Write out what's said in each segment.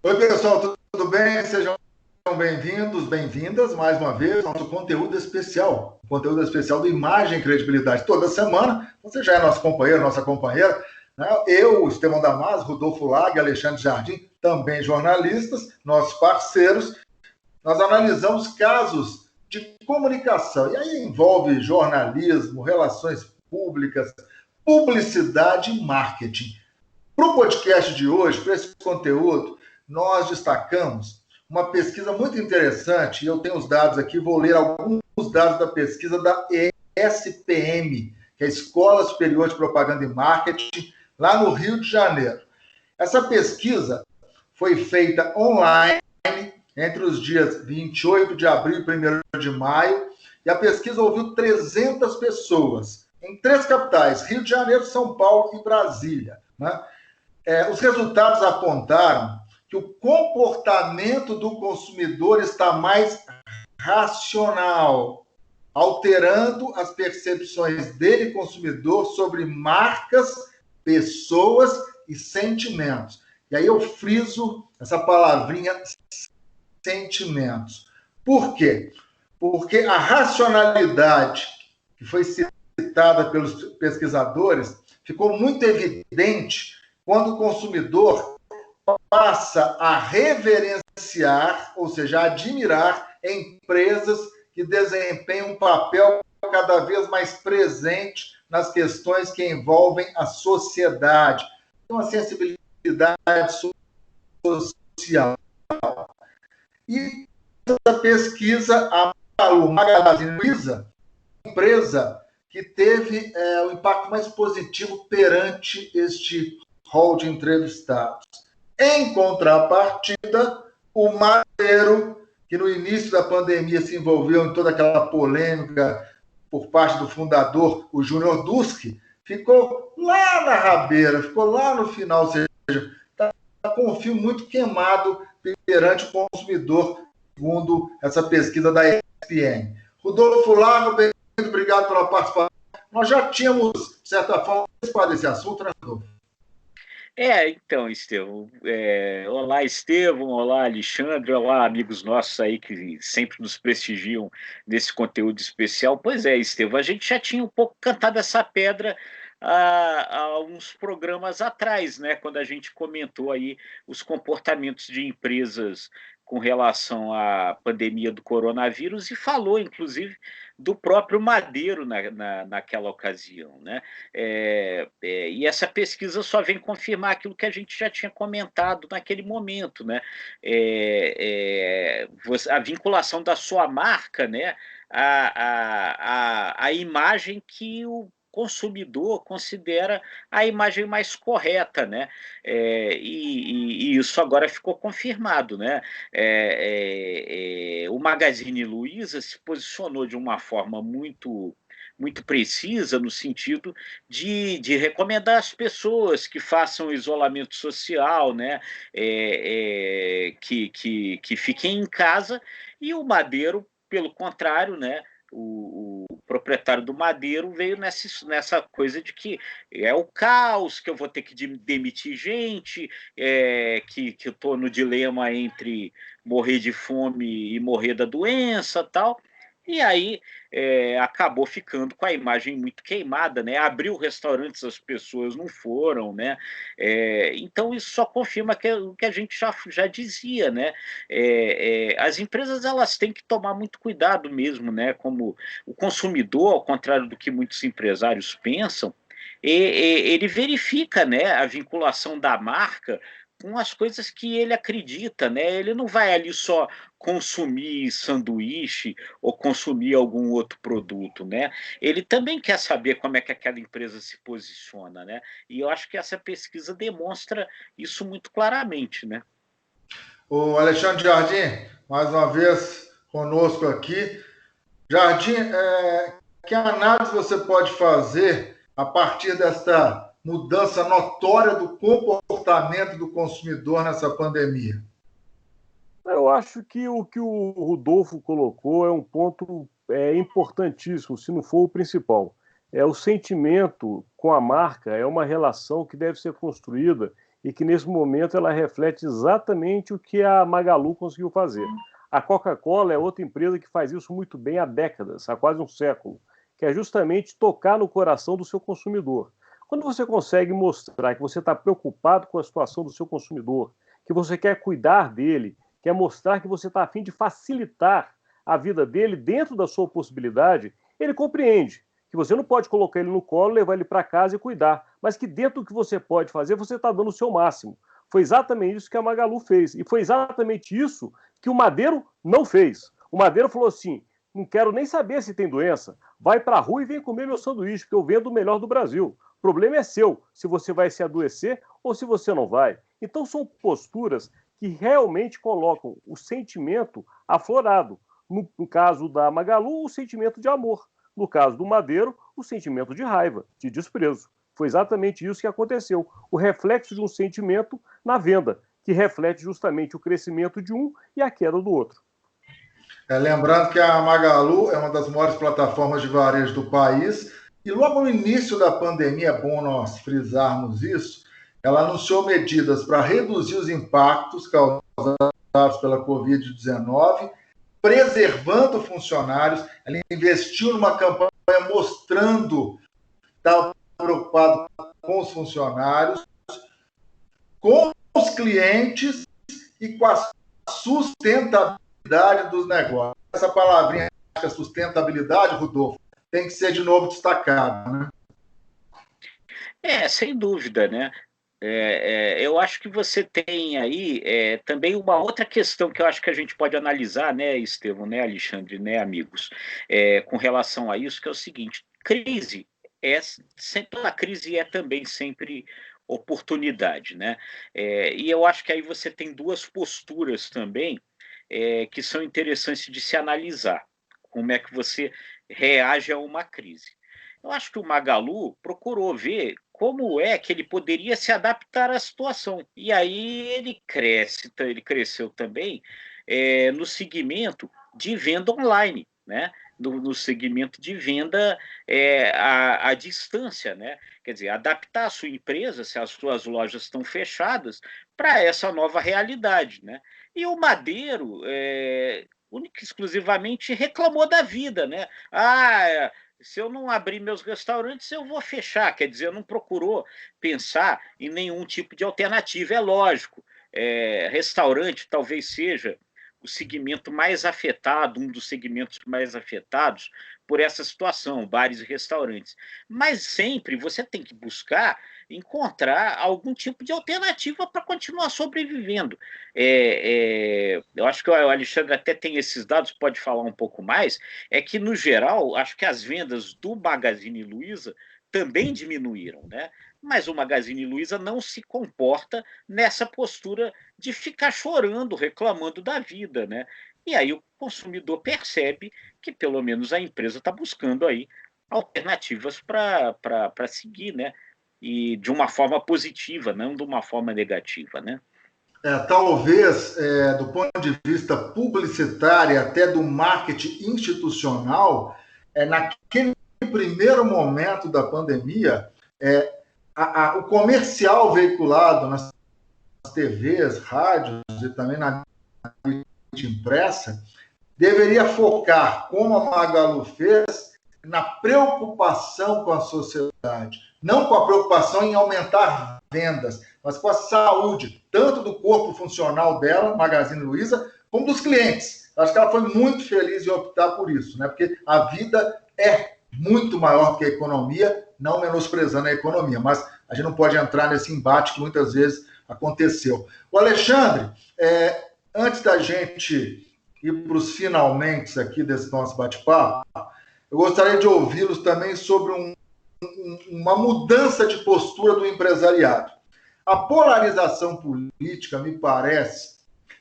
Oi, pessoal, tudo bem? Sejam bem-vindos, bem-vindas mais uma vez ao nosso conteúdo especial do Imagem e Credibilidade. Toda semana, você já é nosso companheiro, nossa companheira, né? Eu, Estevão Damasio, Rodolfo Lag, Alexandre Jardim, também jornalistas, nossos parceiros. Nós analisamos casos de comunicação, e aí envolve jornalismo, relações públicas, publicidade e marketing. Para o podcast de hoje, para esse conteúdo, nós destacamos uma pesquisa muito interessante, e eu tenho os dados aqui, vou ler alguns dados da pesquisa da ESPM, que é a Escola Superior de Propaganda e Marketing, lá no Rio de Janeiro. Essa pesquisa foi feita online entre os dias 28 de abril e 1º de maio, e a pesquisa ouviu 300 pessoas, em 3 capitais, Rio de Janeiro, São Paulo e Brasília, né? Os resultados apontaram que o comportamento do consumidor está mais racional, alterando as percepções dele, consumidor, sobre marcas, pessoas e sentimentos. E aí eu friso essa palavrinha sentimentos. Por quê? Porque a racionalidade que foi citada pelos pesquisadores ficou muito evidente quando o consumidor passa a reverenciar, ou seja, a admirar empresas que desempenham um papel cada vez mais presente nas questões que envolvem a sociedade, uma sensibilidade social. E essa pesquisa, a Magazine Luiza, empresa que teve o impacto mais positivo perante este hall de entrevistados. Em contrapartida, o Madeiro, que no início da pandemia se envolveu em toda aquela polêmica por parte do fundador, o Júnior Duski, ficou lá na rabeira, ficou lá no final, ou seja, está com um fio muito queimado perante o consumidor, segundo essa pesquisa da ESPN. Rodolfo Lago, muito obrigado pela participação. Nós já tínhamos, de certa forma, participado desse assunto, né, Rodolfo? Então, Estevão. Olá, Estevão. Olá, Alexandre. Olá, amigos nossos aí que sempre nos prestigiam nesse conteúdo especial. Pois é, Estevão, a gente já tinha um pouco cantado essa pedra há uns programas atrás, né? Quando a gente comentou aí os comportamentos de empresas com relação à pandemia do coronavírus e falou, inclusive, do próprio Madeiro naquela ocasião, né? E essa pesquisa só vem confirmar aquilo que a gente já tinha comentado naquele momento, né? A vinculação da sua marca, né? A imagem que o consumidor considera a imagem mais correta, né? E isso agora ficou confirmado, né? O Magazine Luiza se posicionou de uma forma muito precisa no sentido de recomendar às pessoas que façam isolamento social, né? Que fiquem em casa, e o Madeiro, pelo contrário, né? O proprietário do Madeiro veio nessa coisa de que é o caos, que eu vou ter que demitir gente, que eu estou no dilema entre morrer de fome e morrer da doença, tal. E aí acabou ficando com a imagem muito queimada, né? Abriu restaurantes, as pessoas não foram, né? Então isso só confirma o que a gente já dizia, né? As empresas, elas têm que tomar muito cuidado mesmo, né? Como o consumidor, ao contrário do que muitos empresários pensam, ele verifica, né, a vinculação da marca com as coisas que ele acredita, né? Ele não vai ali só consumir sanduíche ou consumir algum outro produto, né? Ele também quer saber como é que aquela empresa se posiciona, né? E eu acho que essa pesquisa demonstra isso muito claramente, né? O Alexandre Jardim, mais uma vez conosco aqui. Jardim, que análise você pode fazer a partir desta mudança notória do comportamento do consumidor nessa pandemia? Eu acho que o Rodolfo colocou é um ponto importantíssimo, se não for o principal. O sentimento com a marca é uma relação que deve ser construída e que nesse momento ela reflete exatamente o que a Magalu conseguiu fazer. A Coca-Cola é outra empresa que faz isso muito bem há décadas, há quase um século, que é justamente tocar no coração do seu consumidor. Quando você consegue mostrar que você está preocupado com a situação do seu consumidor, que você quer cuidar dele, quer mostrar que você está a fim de facilitar a vida dele dentro da sua possibilidade, ele compreende que você não pode colocar ele no colo, levar ele para casa e cuidar, mas que dentro do que você pode fazer, você está dando o seu máximo. Foi exatamente isso que a Magalu fez, e foi exatamente isso que o Madeiro não fez. O Madeiro falou assim, não quero nem saber se tem doença, vai para a rua e vem comer meu sanduíche, porque eu vendo o melhor do Brasil. O problema é seu, se você vai se adoecer ou se você não vai. Então são posturas que realmente colocam o sentimento aflorado. No caso da Magalu, o sentimento de amor. No caso do Madeiro, o sentimento de raiva, de desprezo. Foi exatamente isso que aconteceu. O reflexo de um sentimento na venda, que reflete justamente o crescimento de um e a queda do outro. Lembrando que a Magalu é uma das maiores plataformas de varejo do país, e logo no início da pandemia, é bom nós frisarmos isso, ela anunciou medidas para reduzir os impactos causados pela Covid-19, preservando funcionários. Ela investiu numa campanha mostrando que estava preocupado com os funcionários, com os clientes e com a sustentabilidade dos negócios. Essa palavrinha, sustentabilidade, Rodolfo, tem que ser de novo destacada, né? Sem dúvida, né? Eu acho que você tem aí também uma outra questão que eu acho que a gente pode analisar, né, Estevão, né, Alexandre, né, amigos, com relação a isso, que é o seguinte: crise toda crise é também sempre oportunidade, né? E eu acho que aí você tem duas posturas também que são interessantes de se analisar. Como é que você reage a uma crise? Eu acho que o Magalu procurou ver como é que ele poderia se adaptar à situação. E aí ele cresceu também no segmento de venda online, né? No segmento de venda à distância, né? Quer dizer, adaptar a sua empresa, se as suas lojas estão fechadas, para essa nova realidade, né? E o Madeiro, única e exclusivamente, reclamou da vida, né? Se eu não abrir meus restaurantes, eu vou fechar. Quer dizer, não procurou pensar em nenhum tipo de alternativa. É lógico, restaurante talvez seja o segmento mais afetado, um dos segmentos mais afetados por essa situação, bares e restaurantes. Mas sempre você tem que buscar encontrar algum tipo de alternativa para continuar sobrevivendo. Eu acho que o Alexandre até tem esses dados, pode falar um pouco mais, é que, no geral, acho que as vendas do Magazine Luiza também diminuíram, né? Mas o Magazine Luiza não se comporta nessa postura de ficar chorando, reclamando da vida, né? E aí o consumidor percebe que pelo menos a empresa está buscando aí alternativas para seguir, né? E de uma forma positiva, não de uma forma negativa, né? Talvez, do ponto de vista publicitário, até do marketing institucional, naquele primeiro momento da pandemia, o comercial veiculado nas TVs, rádios e também na mídia impressa deveria focar, como a Magalu fez, na preocupação com a sociedade, não com a preocupação em aumentar vendas, mas com a saúde, tanto do corpo funcional dela, Magazine Luiza, como dos clientes. Acho que ela foi muito feliz em optar por isso, né? Porque a vida é muito maior do que a economia, não menosprezando a economia, mas a gente não pode entrar nesse embate que muitas vezes aconteceu. O Alexandre, antes da gente ir para os finalmente aqui desse nosso bate-papo, eu gostaria de ouvi-los também sobre uma mudança de postura do empresariado. A polarização política, me parece,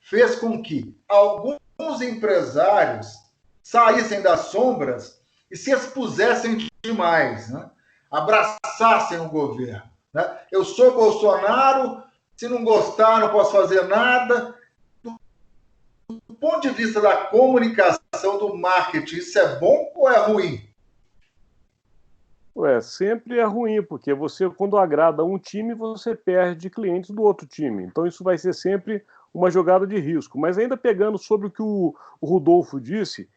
fez com que alguns empresários saíssem das sombras e se expusessem demais, né? Abraçassem o governo, né? Eu sou Bolsonaro, se não gostar, não posso fazer nada. Do ponto de vista da comunicação, do marketing, isso é bom ou é ruim? Ué, sempre é ruim, porque você, quando agrada um time, você perde clientes do outro time. Então isso vai ser sempre uma jogada de risco. Mas ainda pegando sobre o que o Rodolfo disse,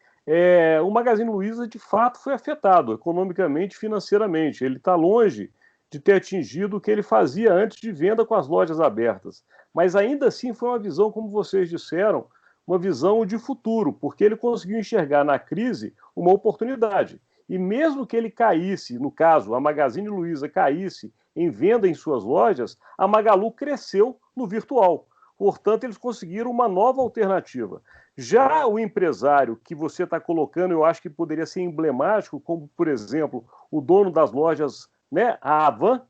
o Magazine Luiza de fato foi afetado economicamente, financeiramente. Ele está longe de ter atingido o que ele fazia antes de venda com as lojas abertas. Mas ainda assim foi uma visão, como vocês disseram, uma visão de futuro, porque ele conseguiu enxergar na crise uma oportunidade. E mesmo que ele caísse, no caso, a Magazine Luiza caísse em venda em suas lojas, a Magalu cresceu no virtual. Portanto, eles conseguiram uma nova alternativa. Já o empresário que você está colocando, eu acho que poderia ser emblemático, como, por exemplo, o dono das lojas, né, a Havan,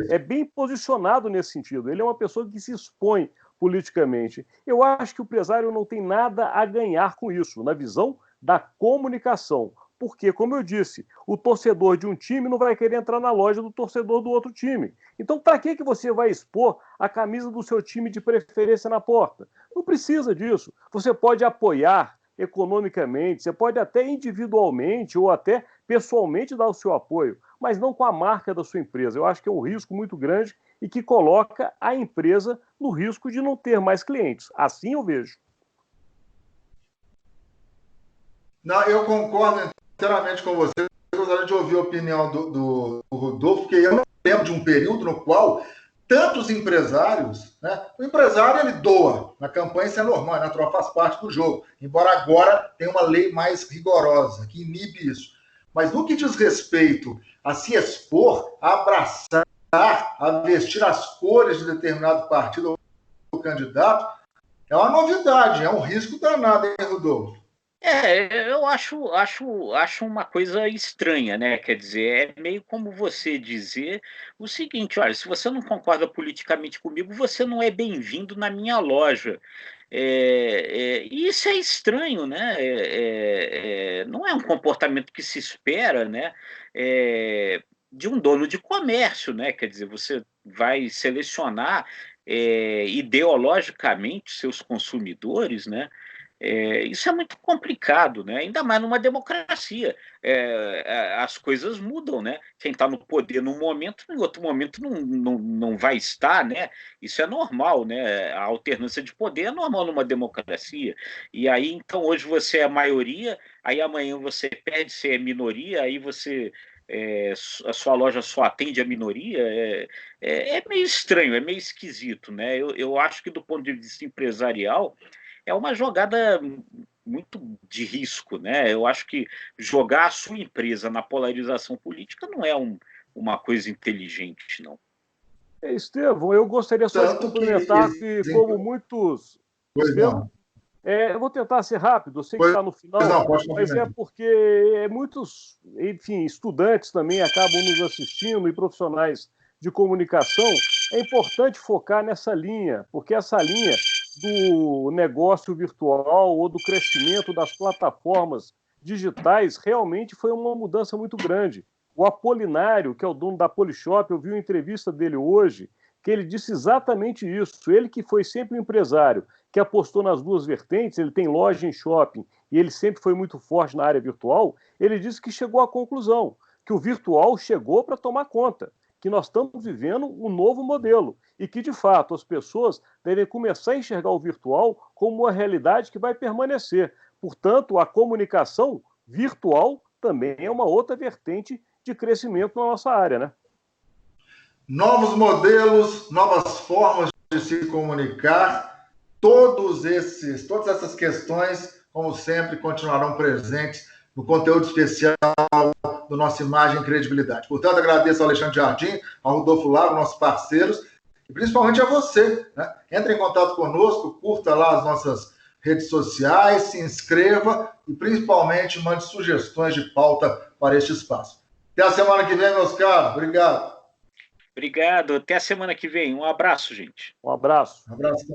é bem posicionado nesse sentido. Ele é uma pessoa que se expõe politicamente. Eu acho que o empresário não tem nada a ganhar com isso, na visão da comunicação. Porque, como eu disse, o torcedor de um time não vai querer entrar na loja do torcedor do outro time. Então, para que você vai expor a camisa do seu time de preferência na porta? Não precisa disso. Você pode apoiar economicamente, você pode até individualmente ou até pessoalmente dar o seu apoio, mas não com a marca da sua empresa. Eu acho que é um risco muito grande e que coloca a empresa no risco de não ter mais clientes. Assim eu vejo. Não, eu concordo inteiramente com você. Eu gostaria de ouvir a opinião do Rodolfo, porque eu não lembro de um período no qual tantos empresários, né? O empresário ele doa, na campanha isso é normal, a natural, faz parte do jogo, embora agora tenha uma lei mais rigorosa que inibe isso. Mas no que diz respeito a se expor, a abraçar, a vestir as cores de determinado partido ou candidato, é uma novidade, é um risco danado, hein, Rodolfo? Eu acho uma coisa estranha, né? Quer dizer, é meio como você dizer o seguinte: olha, se você não concorda politicamente comigo, você não é bem-vindo na minha loja. E isso é estranho, né? Não é um comportamento que se espera, né? De um dono de comércio, né? Quer dizer, você vai selecionar ideologicamente seus consumidores, né? Isso é muito complicado, né? Ainda mais numa democracia. As coisas mudam, né? Quem está no poder num momento, em outro momento não vai estar, né? Isso é normal, né? A alternância de poder é normal numa democracia. E aí, então, hoje você é a maioria, aí amanhã você perde, você é minoria, aí você a sua loja só atende a minoria, meio estranho, é meio esquisito, né? Eu acho que do ponto de vista empresarial é uma jogada muito de risco, né? Eu acho que jogar a sua empresa na polarização política não é uma coisa inteligente, não. Estevão, eu gostaria só de complementar que como muitos... Estevão, eu vou tentar ser rápido, eu sei que está no final, mas é porque muitos, enfim, estudantes também acabam nos assistindo e profissionais de comunicação. É importante focar nessa linha, porque essa linha do negócio virtual ou do crescimento das plataformas digitais realmente foi uma mudança muito grande. O Apolinário, que é o dono da Polishop, eu vi uma entrevista dele hoje, que ele disse exatamente isso. Ele que foi sempre um empresário, que apostou nas duas vertentes, ele tem loja em shopping e ele sempre foi muito forte na área virtual, ele disse que chegou à conclusão que o virtual chegou para tomar conta, que nós estamos vivendo um novo modelo e que, de fato, as pessoas devem começar a enxergar o virtual como uma realidade que vai permanecer. Portanto, a comunicação virtual também é uma outra vertente de crescimento na nossa área, né? Novos modelos, novas formas de se comunicar, todas essas questões, como sempre, continuarão presentes no conteúdo especial do nosso Imagem e Credibilidade. Portanto, agradeço ao Alexandre Jardim, ao Rodolfo Lago, nossos parceiros, e principalmente a você, né? Entre em contato conosco, curta lá as nossas redes sociais, se inscreva e, principalmente, mande sugestões de pauta para este espaço. Até a semana que vem, meus caros. Obrigado. Obrigado. Até a semana que vem. Um abraço, gente. Um abraço. Um abraço.